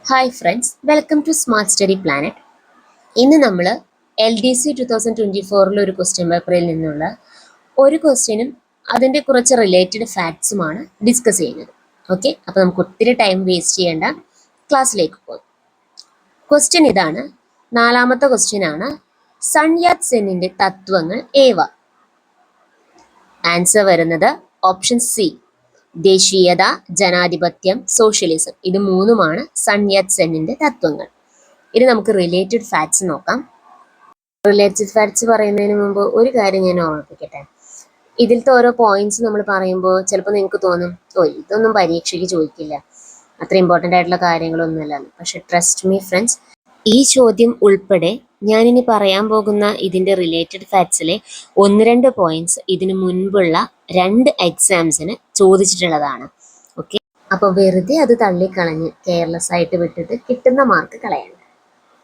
Hi friends, welcome to smart study planet. ഇന്ന് നമ്മൾ LDC 2024 ഒരു ക്വസ്റ്റ്യൻ പേപ്പറിൽ നിന്നുള്ള ഒരു ക്വസ്റ്റ്യനും അതിൻ്റെ കുറച്ച് റിലേറ്റഡ് ഫാക്ട്സുമാണ് ഡിസ്കസ് ചെയ്യുന്നത്. ഓക്കെ, അപ്പോൾ നമുക്ക് ഒത്തിരി ടൈം വേസ്റ്റ് ചെയ്യേണ്ട, ക്ലാസ്സിലേക്ക് പോകാം. ക്വസ്റ്റ്യൻ ഇതാണ്, നാലാമത്തെ ക്വസ്റ്റ്യൻ ആണ്. സൺ യാറ്റ് സെന്നിൻ്റെ തത്വങ്ങൾ ഏവ? ആൻസർ വരുന്നത് ഓപ്ഷൻ സി, ദേശീയത, ജനാധിപത്യം, സോഷ്യലിസം. ഇത് മൂന്നുമാണ് സൺ യാറ്റ് സെന്നിന്റെ തത്വങ്ങൾ. ഇനി നമുക്ക് റിലേറ്റഡ് ഫാക്ട്സ് നോക്കാം. റിലേറ്റഡ് ഫാക്ട്സ് പറയുന്നതിന് മുമ്പ് ഒരു കാര്യം ഞാൻ ഓർമ്മിപ്പിക്കട്ടെ. ഇതിലത്തെ ഓരോ പോയിന്റ്സ് നമ്മൾ പറയുമ്പോൾ ചിലപ്പോൾ നിങ്ങൾക്ക് തോന്നും, ഇതൊന്നും പരീക്ഷയ്ക്ക് ചോദിക്കില്ല, അത്ര ഇമ്പോർട്ടൻ്റ് ആയിട്ടുള്ള കാര്യങ്ങളൊന്നുമല്ല. പക്ഷെ ട്രസ്റ്റ് മീ ഫ്രണ്ട്സ്, ഈ ചോദ്യം ഉൾപ്പെടെ ഞാനിനി പറയാൻ പോകുന്ന ഇതിൻ്റെ റിലേറ്റഡ് ഫാക്ട്സിലെ 1-2 പോയിന്റ്സ് ഇതിനു മുൻപുള്ള 2 എക്സാംസിന് ചോദിച്ചിട്ടുള്ളതാണ്. ഓക്കെ, അപ്പോൾ വെറുതെ അത് തള്ളിക്കളഞ്ഞ് കെയർലെസ് ആയിട്ട് വിട്ടിട്ട് കിട്ടുന്ന മാർക്ക് കളയണ്ട.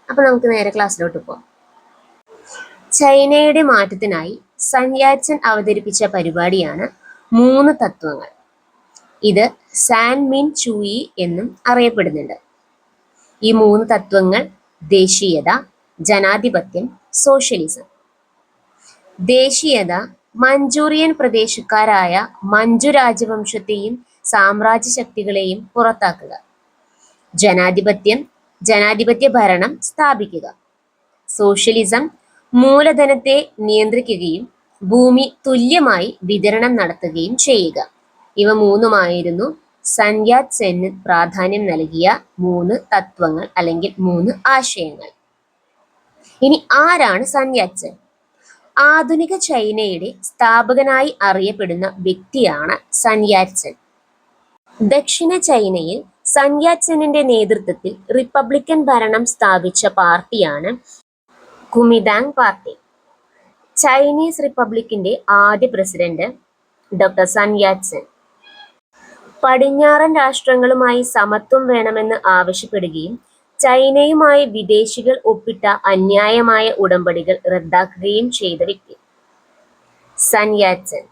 അപ്പോൾ നമുക്ക് നേരെ ക്ലാസ്സിലോട്ട് പോകാം. ചൈനയുടെ മാറ്റത്തിനായി സൺ യാറ്റ് സെൻ അവതരിപ്പിച്ച പരിപാടിയാണ് 3 തത്വങ്ങൾ. ഇത് സാൻ മിൻ ചൂയി എന്നും അറിയപ്പെടുന്നുണ്ട്. ഈ 3 തത്വങ്ങൾ ദേശീയത, ജനാധിപത്യം, സോഷ്യലിസം. ദേശീയത മഞ്ചൂറിയൻ പ്രദേശക്കാരായ മഞ്ചു രാജവംശത്തെയും സാമ്രാജ്യ ശക്തികളെയും പുറത്താക്കുക. ജനാധിപത്യ ഭരണം സ്ഥാപിക്കുക. സോഷ്യലിസം മൂലധനത്തെ നിയന്ത്രിക്കുകയും ഭൂമി തുല്യമായി വിതരണം നടത്തുകയും ചെയ്യുക. ഇവ മൂന്നുമായിരുന്നു സൺ യാറ്റ് സെന്ന് പ്രാധാന്യം നൽകിയ 3 തത്വങ്ങൾ അല്ലെങ്കിൽ 3 ആശയങ്ങൾ. ഇനി ആരാണ് സൺ യാറ്റ് സെൻ? ആധുനിക ചൈനയുടെ സ്ഥാപകനായി അറിയപ്പെടുന്ന വ്യക്തിയാണ് സൺ യാറ്റ് സെൻ. ദക്ഷിണ ചൈനയിൽ സൺ യാറ്റ് സെന്നിന്റെ നേതൃത്വത്തിൽ റിപ്പബ്ലിക്കൻ ഭരണം സ്ഥാപിച്ച പാർട്ടിയാണ് കുമിതാങ് പാർട്ടി. ചൈനീസ് റിപ്പബ്ലിക്കിന്റെ ആദ്യ president doctor Sun Yat Sen പടിഞ്ഞാറൻ രാഷ്ട്രങ്ങളുമായി സമത്വം വേണമെന്ന് ആവശ്യപ്പെടുകയും ചൈനയുമായി വിദേശികൾ ഒപ്പിട്ട അന്യായമായ ഉടമ്പടികൾ റദ്ദാക്കുകയും ചെയ്ത വ്യക്തി. Sun Yat Sen